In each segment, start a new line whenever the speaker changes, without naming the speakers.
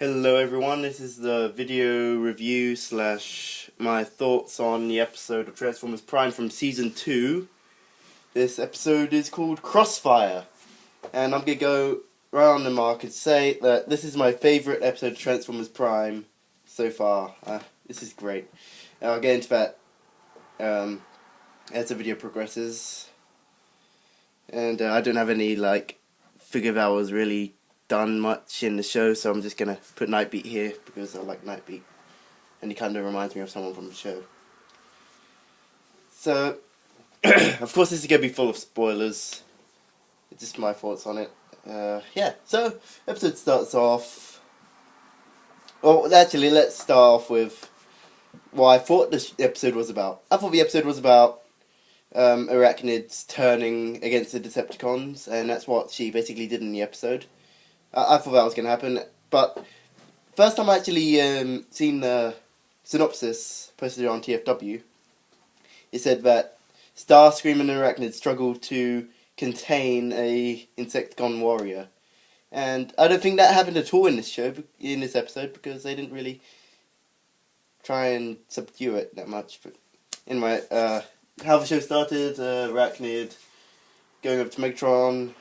Hello everyone, this is the video review slash my thoughts on the episode of Transformers Prime from Season 2. This episode is called Crossfire, and I'm going to go around the mark and say that this is my favourite episode of Transformers Prime so far. This is great. I'll get into that as the video progresses. And I don't have any figure that was really done much in the show, so I'm just gonna put Nightbeat here because I like Nightbeat and he kind of reminds me of someone from the show. So of course this is gonna be full of spoilers. It's just my thoughts on it. Yeah, so episode starts off. Well, actually, let's start off with what I thought this episode was about. I thought the episode was about Arachnids turning against the Decepticons, and that's what she basically did in the episode. I thought that was going to happen, but first time I actually seen the synopsis posted on TFW, it said that Starscream and Arachnid struggled to contain a Insecticon warrior, and I don't think that happened at all in this episode, because they didn't really try and subdue it that much. But anyway, how the show started: Arachnid going over to Megatron,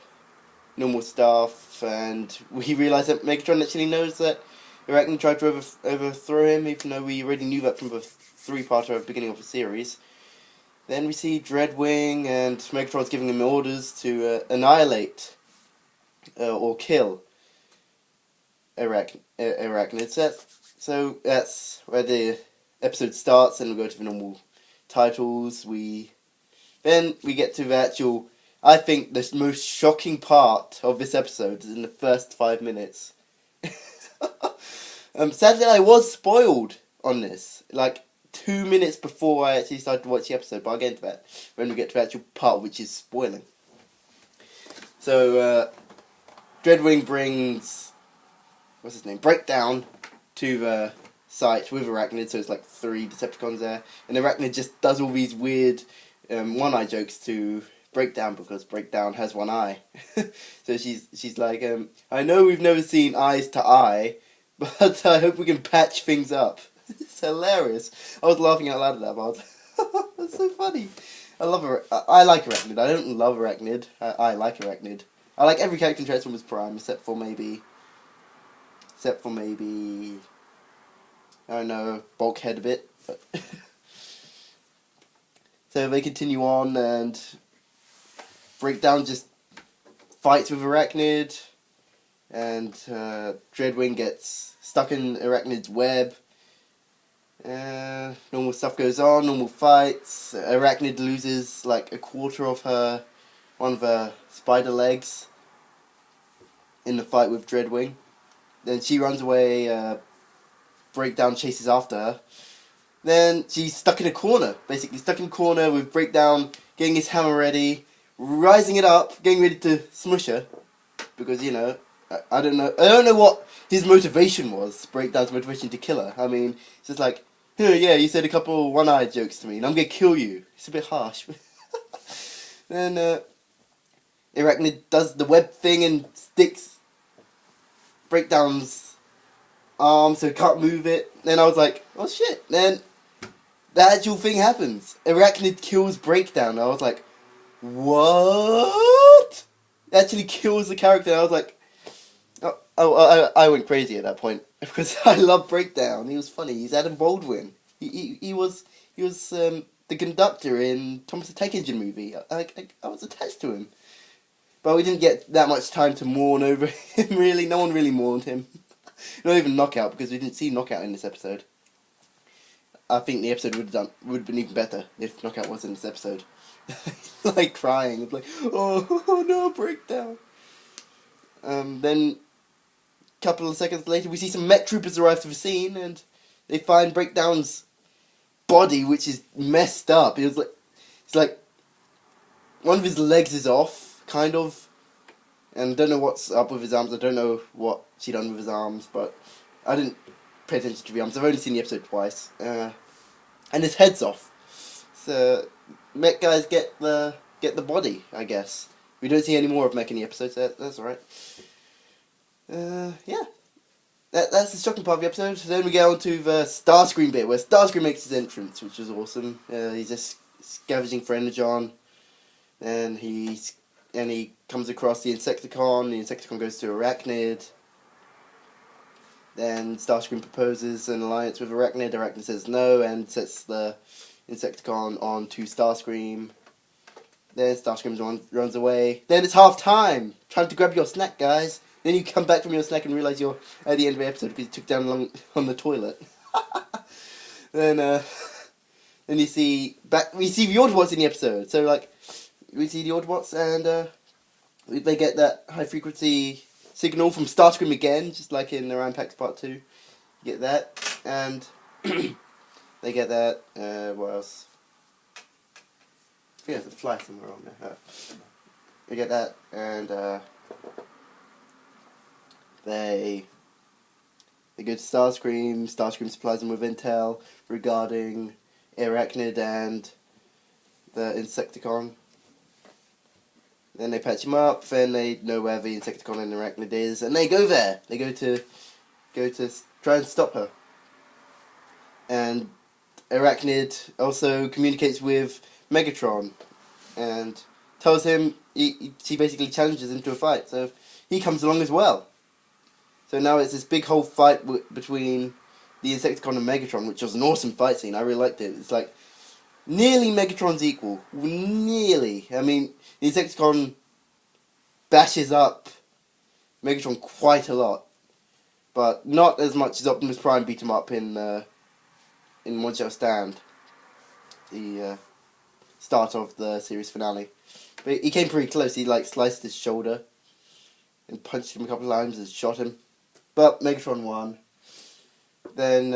normal stuff, and we realise that Megatron actually knows that Arachnid tried to overthrow him, even though we already knew that from the three-parter at the beginning of the series. Then we see Dreadwing, and Megatron's giving him orders to annihilate or kill Arachnid. So that's where the episode starts, and we go to the normal titles. Then we get to the actual, I think the most shocking part of this episode is in the first 5 minutes. Sadly, I was spoiled on this, 2 minutes before I actually started to watch the episode, but I'll get into that when we get to the actual part which is spoiling. So, Dreadwing brings, Breakdown to the site with Arachnid, so it's 3 Decepticons there, and Arachnid just does all these weird one-eye jokes to Breakdown, because Breakdown has one eye. So she's like, I know we've never seen eyes to eye, but I hope we can patch things up. It's hilarious. I was laughing out loud at that, but I was like, that's so funny. I love her. I like Arachnid. I don't love Arachnid. I like Arachnid. I like every character in Transformers Prime except for maybe I don't know, Bulkhead a bit. But so they continue on, and Breakdown just fights with Arachnid, and Dreadwing gets stuck in Arachnid's web. Normal stuff goes on, normal fights. Arachnid loses a quarter of one of her spider legs in the fight with Dreadwing. Then she runs away, Breakdown chases after her. Then she's stuck in a corner, with Breakdown getting his hammer ready, rising it up, getting ready to smush her, because I don't know what his motivation was. Breakdown's motivation to kill her. I mean, it's just like, yeah, you said a couple one-eye jokes to me, and I'm gonna kill you. It's a bit harsh. Then Arachnid does the web thing and sticks Breakdown's arm so he can't move it. Then I was like, oh shit. Then the actual thing happens. Arachnid kills Breakdown. I was like, what? It actually kills the character. I was like, I went crazy at that point because I love Breakdown. He was funny. He's Adam Baldwin. He was the conductor in Thomas the Tank Engine movie. I was attached to him, but we didn't get that much time to mourn over him. Really, no one really mourned him. Not even Knockout, because we didn't see Knockout in this episode. I think the episode would have been even better if Knockout was in this episode. Crying. It's like, oh no, Breakdown. Then, a couple of seconds later, we see some Met Troopers arrive to the scene, and they find Breakdown's body, which is messed up. It's like one of his legs is off, kind of. And I don't know what's up with his arms. I don't know what she done with his arms, but I didn't pay attention to the arms. I've only seen the episode twice. And his head's off. So Mech guys get the body, I guess. We don't see any more of Mech in the episode, so that's alright. Yeah. that's the shocking part of the episode. Then we get on to the Starscream bit, where Starscream makes his entrance, which is awesome. He's just scavenging for Energon, and he comes across the Insecticon. The Insecticon goes to Arachnid. Then Starscream proposes an alliance with Arachnid. Arachnid says no and sets the Insecticon on to Starscream. Then Starscream runs away. Then it's half time. Time to grab your snack, guys. Then you come back from your snack and realise you're at the end of the episode because you took down on the toilet. then you see we see the Autobots in the episode. So like we see the Autobots and they get that high frequency signal from Starscream again, just like in the Rampax Part 2. You get that, and they get that. What else? I think there's a fly somewhere on there. They get that, and they go to Starscream. Starscream supplies them with intel regarding Arachnid and the Insecticon. Then they patch him up, then they know where the Insecticon and Arachnid is, and they go there. They go to try and stop her. And Arachnid also communicates with Megatron and tells him, she basically challenges him to a fight, so he comes along as well. So now it's this big whole fight between the Insecticon and Megatron, which was an awesome fight scene. I really liked it. It's like nearly Megatron's equal. Nearly. I mean, the Insecticon bashes up Megatron quite a lot, but not as much as Optimus Prime beat him up in One Shall Stand, the start of the series finale. But he came pretty close. He like sliced his shoulder and punched him a couple of times and shot him. But Megatron won. Then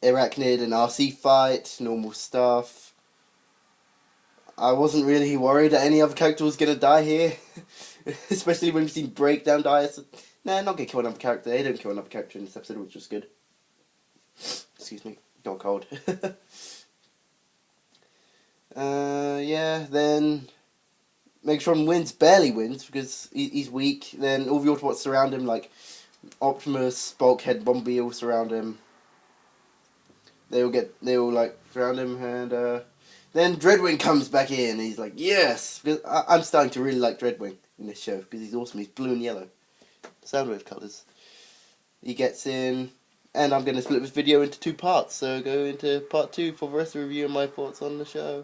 Arachnid and RC fight, normal stuff. I wasn't really worried that any other character was going to die here. Especially when we've seen Breakdown die. So, nah, not going to kill another character. They don't kill another character in this episode, which was good. Excuse me, got cold. Yeah, then Megatron wins, barely wins, because he's weak. Then all the Autobots surround him, like Optimus, Bulkhead, Bombi all surround him. They all like surround him, and then Dreadwing comes back in, and he's like, yes! Because I'm starting to really like Dreadwing in this show, because he's awesome. He's blue and yellow. Soundwave colours. He gets in, and I'm going to split this video into 2 parts, so go into part 2 for the rest of the review and my thoughts on the show.